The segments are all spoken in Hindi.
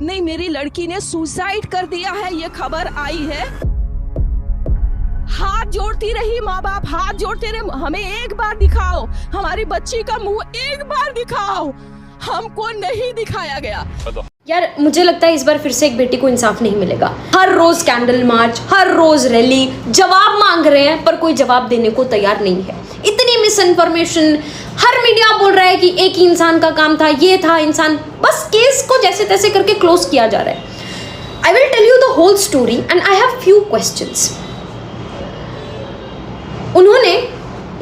नहीं, मेरी लड़की ने सुसाइड कर दिया है, ये खबर आई है। हाथ जोड़ती रही माँ बाप, हाथ जोड़ते रहे, हमें एक बार दिखाओ, हमारी बच्ची का मुंह एक बार दिखाओ। हमको नहीं दिखाया गया। यार मुझे लगता है इस बार फिर से एक बेटी को इंसाफ नहीं मिलेगा। हर रोज कैंडल मार्च, हर रोज रैली, जवाब मांग रहे हैं पर कोई जवाब देने को तैयार नहीं है। इतनी मिस इन्फॉर्मेशन, हर मीडिया बोल रहा है कि एक ही इंसान का काम था, ये था इंसान, बस केस को जैसे तैसे करके क्लोज किया जा रहा है। I will tell you the whole story and I have few questions. उन्होंने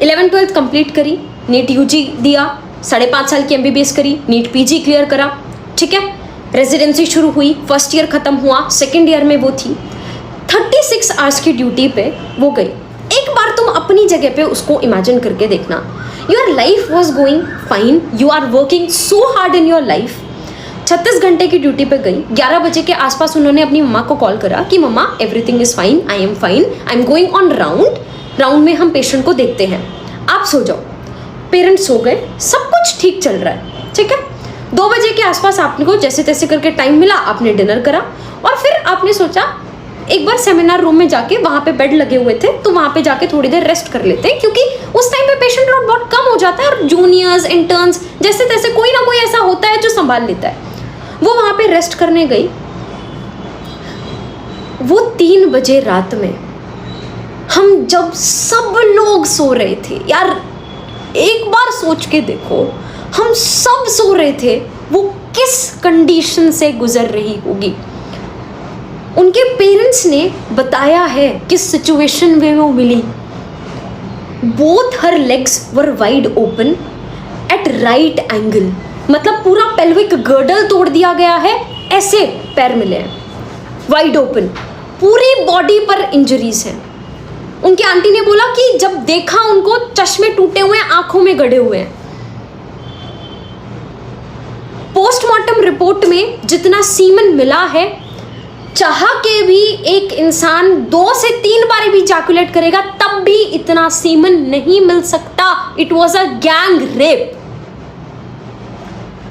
11th-12th कंप्लीट करी, नीट यूजी दिया, 5.5 साल की MBBS करी, नीट PG क्लियर करा, ठीक है। रेजिडेंसी शुरू हुई, फर्स्ट ईयर खत्म हुआ, सेकेंड ईयर में वो थी। 36 आवर्स की ड्यूटी पे वो गई। एक बार तुम अपनी जगह पे उसको इमेजिन करके देखना। Your life was going fine, you are working so hard in your life. 36 घंटे की ड्यूटी पे गई। 11 बजे के आसपास उन्होंने अपनी मम्मा को कॉल करा कि मम्मा everything is fine, I am fine, I am going on round में हम पेशेंट को देखते हैं, आप सो जाओ। पेरेंट्स सो गए, सब कुछ ठीक चल रहा है, ठीक है। 2 बजे के आसपास आपने को जैसे तैसे करके टाइम मिला, आपने डिनर करा और फिर आपने सोचा एक बार सेमिनार रूम में जाके, वहाँ पे बेड लगे हुए थे तो वहाँ पे जाके थोड़ी देर रेस्ट कर लेते हैं, क्योंकि उस टाइम पे पेशेंट लोड बहुत कम हो जाता है और जूनियर्स इंटर्न्स जैसे तैसे कोई ना कोई ऐसा होता है जो संभाल लेता है। वो वहाँ पे रेस्ट करने गई। वो 3 बजे रात में, हम जब सब लोग सो रहे थे, यार एक बार सोच के देखो, हम सब सो रहे थे, वो किस कंडीशन से गुजर रही होगी। उनके पेरेंट्स ने बताया है किस सिचुएशन में वो मिली। Both her legs were wide open at right angle, मतलब पूरा पेल्विक गर्डल तोड़ दिया गया है, ऐसे पैर मिले हैं वाइड ओपन, पूरी बॉडी पर इंजरीज हैं। उनकी आंटी ने बोला कि जब देखा उनको, चश्मे टूटे हुए हैं, आंखों में गड़े हुए हैं। पोस्टमार्टम रिपोर्ट में जितना सीमन मिला है, चाह के भी एक इंसान 2 से 3 बार भी इजैकुलेट करेगा तब भी इतना सीमन नहीं मिल सकता। It was a gang rape.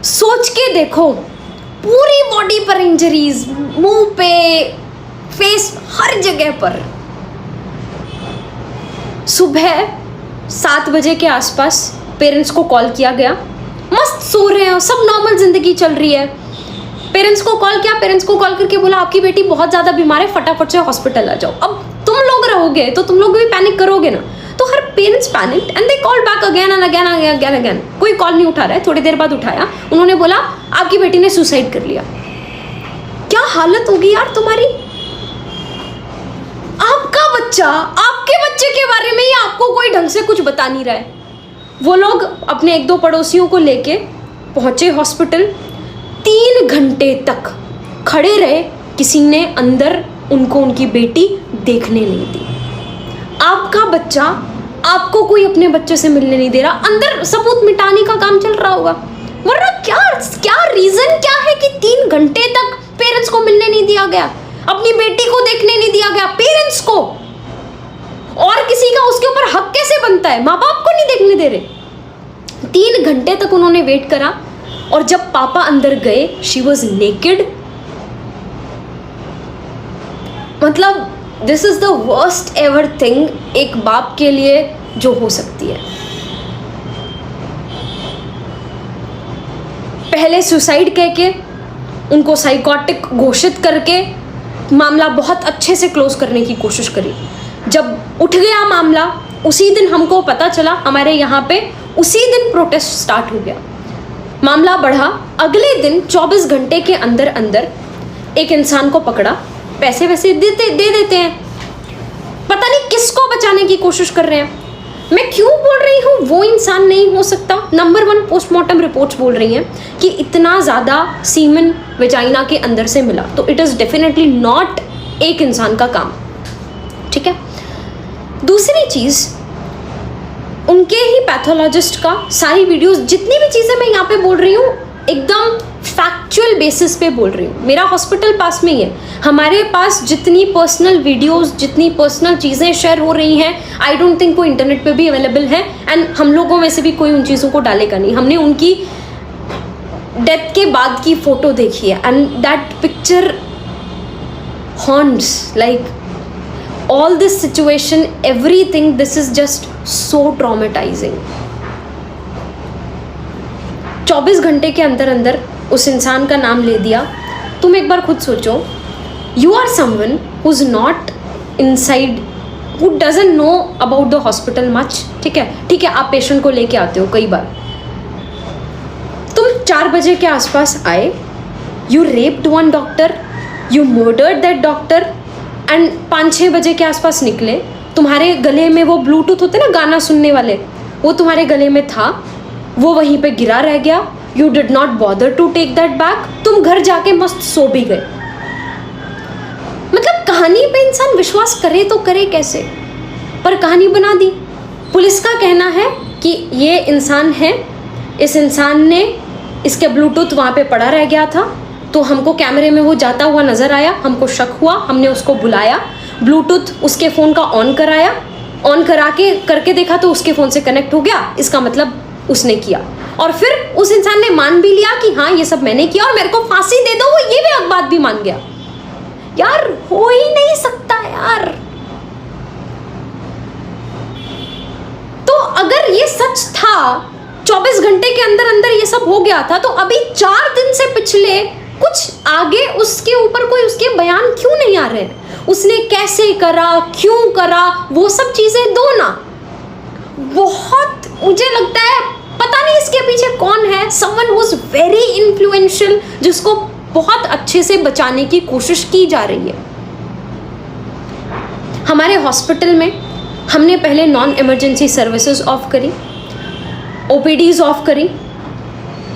सोच के देखो, पूरी बॉडी पर इंजरीज, मुंह पे, फेस, हर जगह पर। सुबह 7 बजे के आसपास पेरेंट्स को कॉल किया गया। मस्त सो रहे हैं, सब नॉर्मल जिंदगी चल रही है। पेरेंट्स को कॉल किया, पेरेंट्स को कॉल करके बोला आपकी बेटी बहुत ज़्यादा बीमार है, फटाफट से हॉस्पिटल आ जाओ। अब तुम लोग रहोगे तो तुम लोग भी पैनिक करोगे ना, तो हर parents panic and they call back again and again again again. कोई कॉल नहीं उठा रहा है। थोड़ी देर बाद उठाया, उन्होंने बोला आपकी बेटी ने सुसाइड कर लिया। क्या हालत होगी यार तुम्हारी। आपका बच्चा, आपके बच्चे के बारे में ही आपको कोई ढंग से कुछ बता नहीं रहा है। वो लोग अपने 1-2 पड़ोसियों को लेके पहुंचे हॉस्पिटल। 3 घंटे तक खड़े रहे, किसी ने अंदर उनको उनकी बेटी देखने नहीं दी। आपका बच्चा, आपको कोई अपने बच्चे से मिलने नहीं दे रहा, अंदर सबूत मिटाने का काम चल रहा होगा। वरना क्या रीजन क्या है कि 3 घंटे तक पेरेंट्स को मिलने नहीं दिया गया, अपनी बेटी को देखने नहीं दिया गया। पेरेंट्स को और किसी का उसके ऊपर हक कैसे बनता है, माँ बाप को नहीं देखने दे रहे। 3 घंटे तक उन्होंने वेट करा और जब पापा अंदर गए, शी वॉज नेकेड। मतलब this is the worst ever thing एक बाप के लिए जो हो सकती है। पहले सुसाइड कह के उनको साइकोटिक घोषित करके मामला बहुत अच्छे से क्लोज करने की कोशिश करी। जब उठ गया मामला, उसी दिन हमको पता चला, हमारे यहाँ पे उसी दिन प्रोटेस्ट स्टार्ट हो गया। मामला बढ़ा। अगले दिन 24 घंटे के अंदर अंदर एक इंसान को पकड़ा। पैसे वैसे दे देते हैं, पता नहीं किसको बचाने की कोशिश कर रहे हैं। मैं क्यों बोल रही हूँ वो इंसान नहीं हो सकता। नंबर 1 पोस्टमार्टम रिपोर्ट्स बोल रही हैं कि इतना ज़्यादा सीमन वेजाइना के अंदर से मिला, तो इट इज़ डेफिनेटली नॉट एक इंसान का काम, ठीक है। दूसरी चीज़, उनके ही पैथोलॉजिस्ट का सारी वीडियोस, जितनी भी चीज़ें मैं यहाँ पे बोल रही हूँ एकदम फैक्चुअल बेसिस पे बोल रही हूँ। मेरा हॉस्पिटल पास में ही है, हमारे पास जितनी पर्सनल वीडियोस, जितनी पर्सनल चीज़ें शेयर हो रही हैं, आई डोंट थिंक कोई इंटरनेट पे भी अवेलेबल है। एंड हम लोगों में से भी कोई उन चीज़ों को डालेगा नहीं। हमने उनकी डेथ के बाद की फ़ोटो देखी है and that picture haunts like all this situation, everything, this is just so traumatizing. 24 घंटे के अंदर अंदर उस इंसान का नाम ले दिया. तुम एक बार खुद सोचो, you are someone who's not inside, who doesn't know about the hospital much. ठीक है, आप पेशेंट को लेके आते हो कई बार. तुम 4 बजे के आसपास आए, you raped one doctor, you murdered that doctor, and 5-6 बजे के आसपास निकले. तुम्हारे गले में वो ब्लूटूथ होते ना गाना सुनने वाले, वो तुम्हारे गले में था, वो वहीं पे गिरा रह गया. You did not bother to take that back. तुम घर जाके मस्त सो भी गए. मतलब कहानी पे इंसान विश्वास करे तो करे कैसे, पर कहानी बना दी. पुलिस का कहना है कि ये इंसान है, इस इंसान ने, इसके ब्लूटूथ वहाँ पे पड़ा रह गया था, तो हमको कैमरे में वो जाता हुआ नज़र आया, हमको शक हुआ, हमने उसको बुलाया, ब्लूटूथ उसके फ़ोन का ऑन कराया, ऑन करा के करके देखा तो उसके फ़ोन से कनेक्ट हो गया. इसका मतलब उसने किया. और फिर उस इंसान ने मान भी लिया कि हाँ ये सब मैंने किया और मेरे को फांसी दे दो, वो ये भी बात भी मान गया. यार हो ही नहीं सकता यार. तो अगर ये सच था, 24 घंटे के अंदर अंदर ये सब हो गया था, तो अभी 4 दिन से पिछले कुछ आगे उसके ऊपर कोई उसके बयान क्यों नहीं आ रहे हैं? उसने कैसे करा, क्यों करा, वो सब चीजें दो ना. बहुत मुझे लगता है पता नहीं इसके पीछे कौन है. someone who's very influential, जिसको बहुत अच्छे से बचाने की कोशिश की जा रही है. हमारे हॉस्पिटल में हमने पहले नॉन इमरजेंसी सर्विसेज ऑफ करी, ओपीडीज ऑफ करी,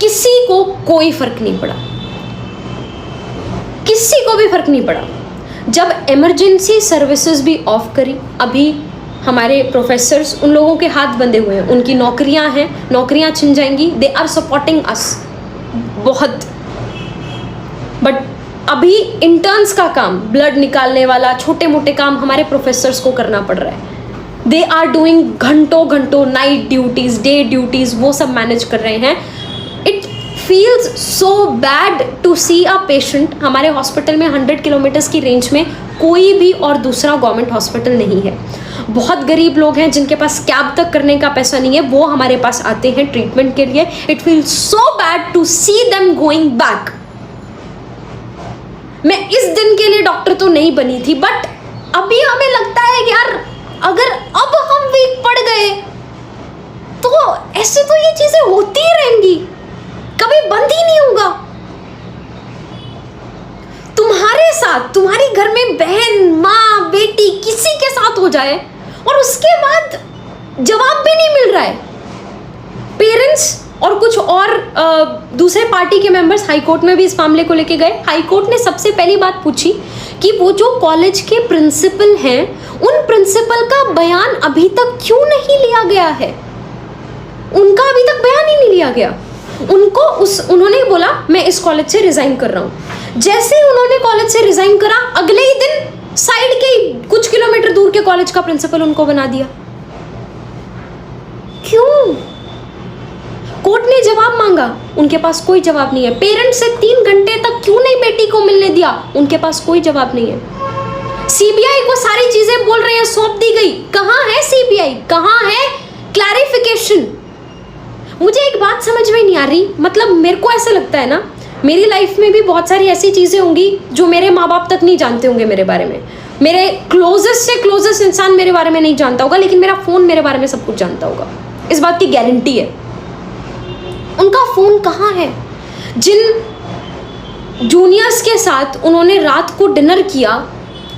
किसी को कोई फर्क नहीं पड़ा, किसी को भी फर्क नहीं पड़ा. जब इमरजेंसी सर्विसेज भी ऑफ करी, अभी हमारे प्रोफेसर्स, उन लोगों के हाथ बंधे हुए हैं, उनकी नौकरियां हैं, नौकरियां छिन जाएंगी. दे आर सपोर्टिंग अस बहुत, बट अभी इंटर्न्स का काम, ब्लड निकालने वाला छोटे मोटे काम हमारे प्रोफेसर्स को करना पड़ रहा है. दे आर डूइंग घंटों नाइट ड्यूटीज, डे ड्यूटीज, वो सब मैनेज कर रहे हैं. It feels so bad to see a patient. हमारे हॉस्पिटल में 100 किलोमीटर्स की रेंज में कोई भी और दूसरा गवर्नमेंट हॉस्पिटल नहीं है. बहुत गरीब लोग हैं जिनके पास कैब तक करने का पैसा नहीं है, वो हमारे पास आते हैं ट्रीटमेंट के लिए. It feels so bad to see them going back. मैं इस दिन के लिए डॉक्टर तो नहीं बनी थी, बट अभी हमें लगता है कि यार अगर अब हम वीक पड़ गए तो ऐसे तो ये चीजें होती ही रहेंगी, कभी बंद ही नहीं होगा. तुम्हारे साथ, तुम्हारी घर में बहन, माँ, बेटी, किसी के साथ हो जाए और उसके बाद जवाब भी नहीं मिल रहा है. पेरेंट्स और कुछ और दूसरे पार्टी के मेंबर्स हाई कोर्ट में भी इस मामले को लेके गए. हाई कोर्ट ने सबसे पहली बात पूछी कि वो जो कॉलेज के प्रिंसिपल हैं, उन प्रिंसिपल का बयान अभी तक क्यों नहीं लिया गया है. उनका अभी तक बयान ही नहीं लिया गया. उन्होंने बोला मैं इस कॉलेज से रिजाइन कर रहा हूँ. जैसे ही उन्होंने कॉलेज से रिजाइन करा, अगले ही दिन साइड के कुछ किलोमीटर दूर के कॉलेज का प्रिंसिपल उनको बना दिया. क्यों? कोर्ट ने जवाब मांगा, उनके पास कोई जवाब नहीं है. पेरेंट्स से 3 घंटे तक क्यों नहीं बेटी को मिलने दिया, उनके पास कोई जवाब नहीं है. सीबीआई को सारी चीजें बोल रहे हैं सौंप दी गई. कहाँ है सीबीआई, कहाँ है क्लैरिफिकेशन? मुझे एक बात समझ में नहीं आ रही. मतलब मेरे को ऐसा लगता है ना, मेरी लाइफ में भी बहुत सारी ऐसी चीज़ें होंगी जो मेरे माँ बाप तक नहीं जानते होंगे मेरे बारे में. मेरे क्लोजेस्ट से क्लोजेस्ट इंसान मेरे बारे में नहीं जानता होगा, लेकिन मेरा फ़ोन मेरे बारे में सब कुछ जानता होगा. इस बात की गारंटी है. उनका फ़ोन कहाँ है? जिन जूनियर्स के साथ उन्होंने रात को डिनर किया,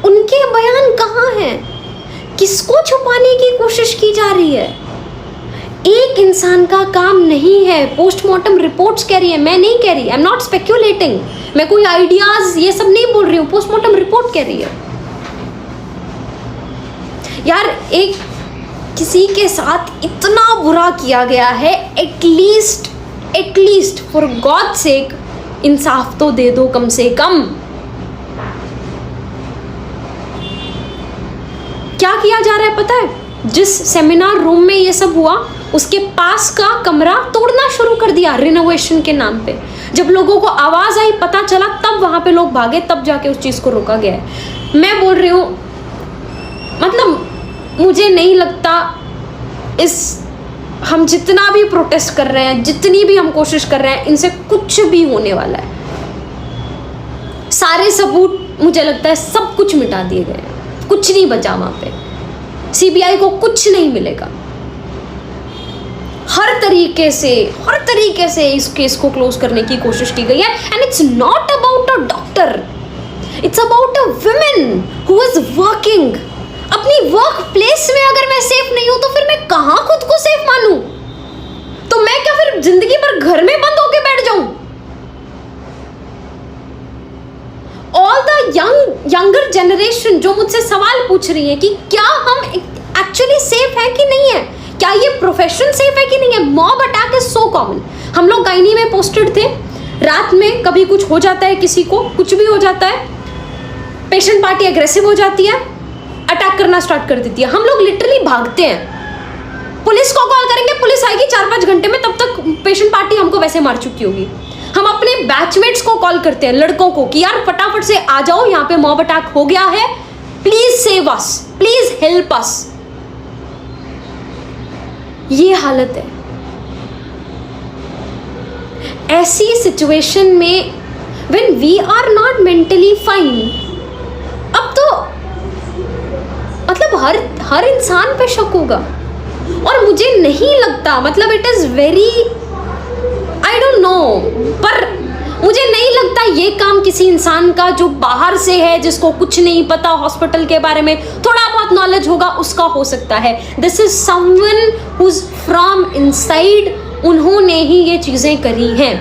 उनके बयान कहाँ हैं? किसको छुपाने की कोशिश की जा रही है? एक इंसान का काम नहीं है. पोस्टमार्टम रिपोर्ट्स कह रही है, मैं नहीं कह रही. I am not speculating. मैं कोई आइडियाज ये सब नहीं बोल रही हूँ. पोस्टमार्टम रिपोर्ट कह रही है. यार एक किसी के साथ इतना बुरा किया गया है, एटलीस्ट फॉर गॉड सेक इंसाफ तो दे दो कम से कम. क्या किया जा रहा है पता है? जिस सेमिनार रूम में ये सब हुआ, उसके पास का कमरा तोड़ना शुरू कर दिया रिनोवेशन के नाम पे. जब लोगों को आवाज़ आई, पता चला, तब वहाँ पे लोग भागे, तब जाके उस चीज़ को रोका गया है। मैं बोल रही हूँ, मतलब मुझे नहीं लगता हम जितना भी प्रोटेस्ट कर रहे हैं, जितनी भी हम कोशिश कर रहे हैं, इनसे कुछ भी होने वाला है। सारे सबूत मुझे लगता है सब कुछ मिटा दिए गए हैं, कुछ नहीं बचा वहाँ पे। सीबीआई को कुछ नहीं मिलेगा। हर तरीके से इस केस को क्लोज करने की कोशिश की गई है। And it's not about a doctor, it's about a women who is working. अपनी वर्क प्लेस में अगर मैं सेफ नहीं हूं तो फिर मैं कहां खुद को सेफ मानूं? तो मैं क्या फिर जिंदगी भर घर में बंद होके बैठ जाऊं? ऑल द यंगर जनरेशन जो मुझसे सवाल पूछ रही है कि क्या हम एक्चुअली सेफ है कि नहीं है, क्या ये प्रोफेशन सेफ है कि नहीं है। Mob attack is so common. हम लोग गायनी में पोस्टेड थे, रात में कभी कुछ हो जाता है, किसी को कुछ भी हो जाता है, पेशेंट पार्टी एग्रेसिव हो जाती है, अटैक करना स्टार्ट कर देती है, हम लोग लिटरली भागते हैं। पुलिस को कॉल करेंगे, पुलिस आएगी 4-5 घंटे में, तब तक पेशेंट पार्टी हमको वैसे मार चुकी होगी। हम अपने बैचमेट्स को कॉल करते हैं, लड़कों को, कि यार फटाफट से आ जाओ, यहाँ पे मॉब अटैक हो गया है, please save us, please help us. ये हालत है। ऐसी सिचुएशन में when we are not mentally fine, अब तो मतलब हर इंसान पे शक होगा। और मुझे नहीं लगता, मतलब it is very, I don't know, पर मुझे नहीं लगता ये काम किसी इंसान का जो बाहर से है, जिसको कुछ नहीं पता हॉस्पिटल के बारे में, थोड़ा बहुत नॉलेज होगा, उसका हो सकता है। This is someone who is from inside, उन्होंने ही ये चीज़ें करी हैं।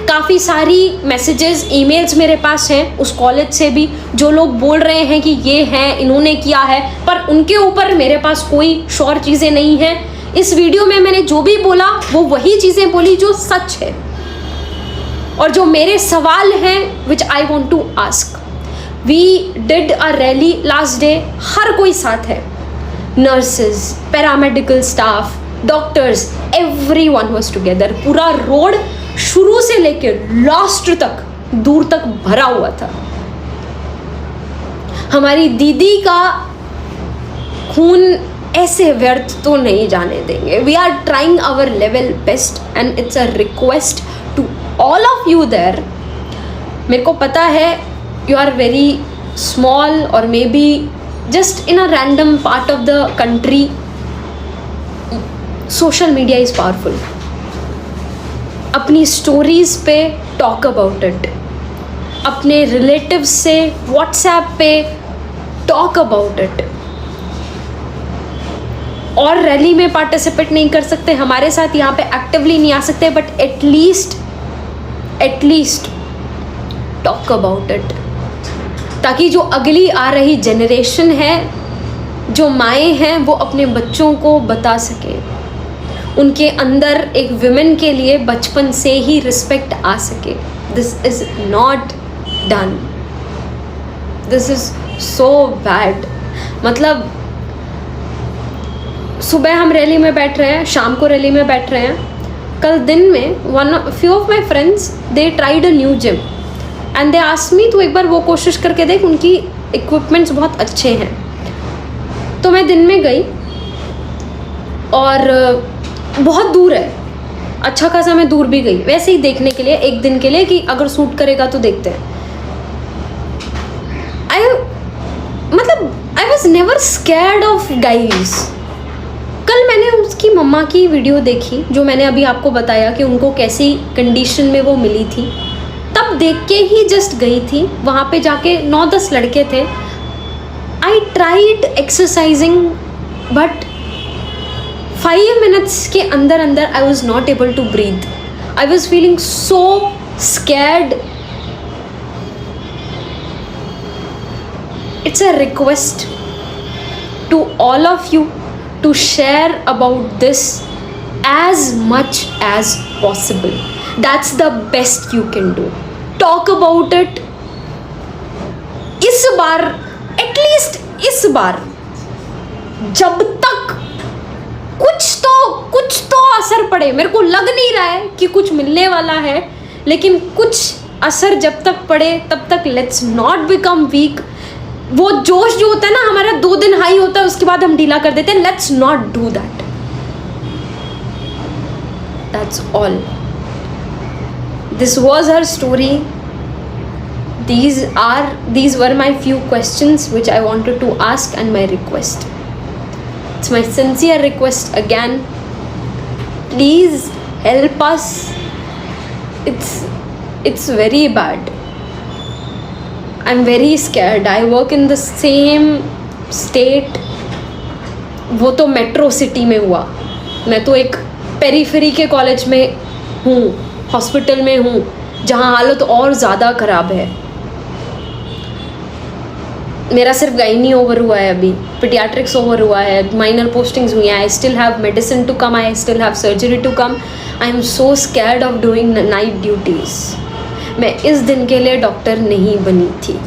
काफ़ी सारी मैसेजेस, ईमेल्स मेरे पास हैं उस कॉलेज से भी, जो लोग बोल रहे हैं कि ये हैं, इन्होंने किया है, पर उनके ऊपर मेरे पास कोई श्योर चीज़ें नहीं हैं। इस वीडियो में मैंने जो भी बोला वो वही चीज़ें बोली जो सच है, और जो मेरे सवाल हैं which I want to ask. We did a rally last day, हर कोई साथ है, nurses, paramedical staff, doctors, everyone was together. पूरा रोड शुरू से लेके लास्ट तक, दूर तक भरा हुआ था। हमारी दीदी का खून ऐसे व्यर्थ तो नहीं जाने देंगे। We are trying our level best and it's a request to all of you there. मेरे को पता है यू आर वेरी स्मॉल और may be just in a random part of the country. Social media is powerful. अपनी स्टोरीज पे टॉक अबाउट इट, अपने रिलेटिव्स से व्हाट्सएप पे टॉक अबाउट इट। और रैली में पार्टिसिपेट नहीं कर सकते, हमारे साथ यहाँ पे एक्टिवली नहीं आ सकते, but at least talk about it, ताकि जो अगली आ रही जनरेशन है, जो माएँ हैं, वो अपने बच्चों को बता सके, उनके अंदर एक विमेन के लिए बचपन से ही रिस्पेक्ट आ सके। This is not done, this is so bad. मतलब सुबह हम रैली में बैठ रहे हैं, शाम को रैली में बैठ रहे हैं। कल दिन में few of my friends they tried a new gym and they asked me, तो एक बार वो कोशिश करके देख, उनकी इक्विपमेंट्स बहुत अच्छे हैं। तो मैं दिन में गई और बहुत दूर है, अच्छा खासा मैं दूर भी गई, वैसे ही देखने के लिए, एक दिन के लिए, कि अगर सूट करेगा तो देखते हैं। I was never scared of guys. कल मैंने उसकी मम्मा की वीडियो देखी, जो मैंने अभी आपको बताया कि उनको कैसी कंडीशन में वो मिली थी, तब देख के ही जस्ट गई थी। वहाँ पे जाके 9-10 लड़के थे। I tried exercising but 5 minutes के अंदर I was not able to breathe. I was feeling so scared. It's a request to all of you to share about this as much as possible. That's the best you can do. Talk about it. इस बार, एटलीस्ट इस बार, जब तक कुछ तो असर पड़े, मेरे को लग नहीं रहा है कि कुछ मिलने वाला है, लेकिन कुछ असर जब तक पड़े तब तक लेट्स नॉट बिकम वीक. वो जोश जो होता है ना हमारा 2 दिन हाई होता है, उसके बाद हम ढीला कर देते हैं. Let's not do that. That's all. This was her story. These were my few questions which I wanted to ask and my request. It's my sincere request again. Please help us. It's very bad. I'm very scared. I work in the same state. वो तो मेट्रो सिटी में हुआ. मैं तो एक पेरीफेरी के कॉलेज में हूँ, हॉस्पिटल में हूँ, जहाँ हालत और ज़्यादा ख़राब है. मेरा सिर्फ गाइनी ओवर हुआ है, अभी पीडियाट्रिक्स ओवर हुआ है, माइनर पोस्टिंग्स हुई हैं. I still have medicine to come, I still have surgery to come. I am so scared of doing night duties. मैं इस दिन के लिए डॉक्टर नहीं बनी थी.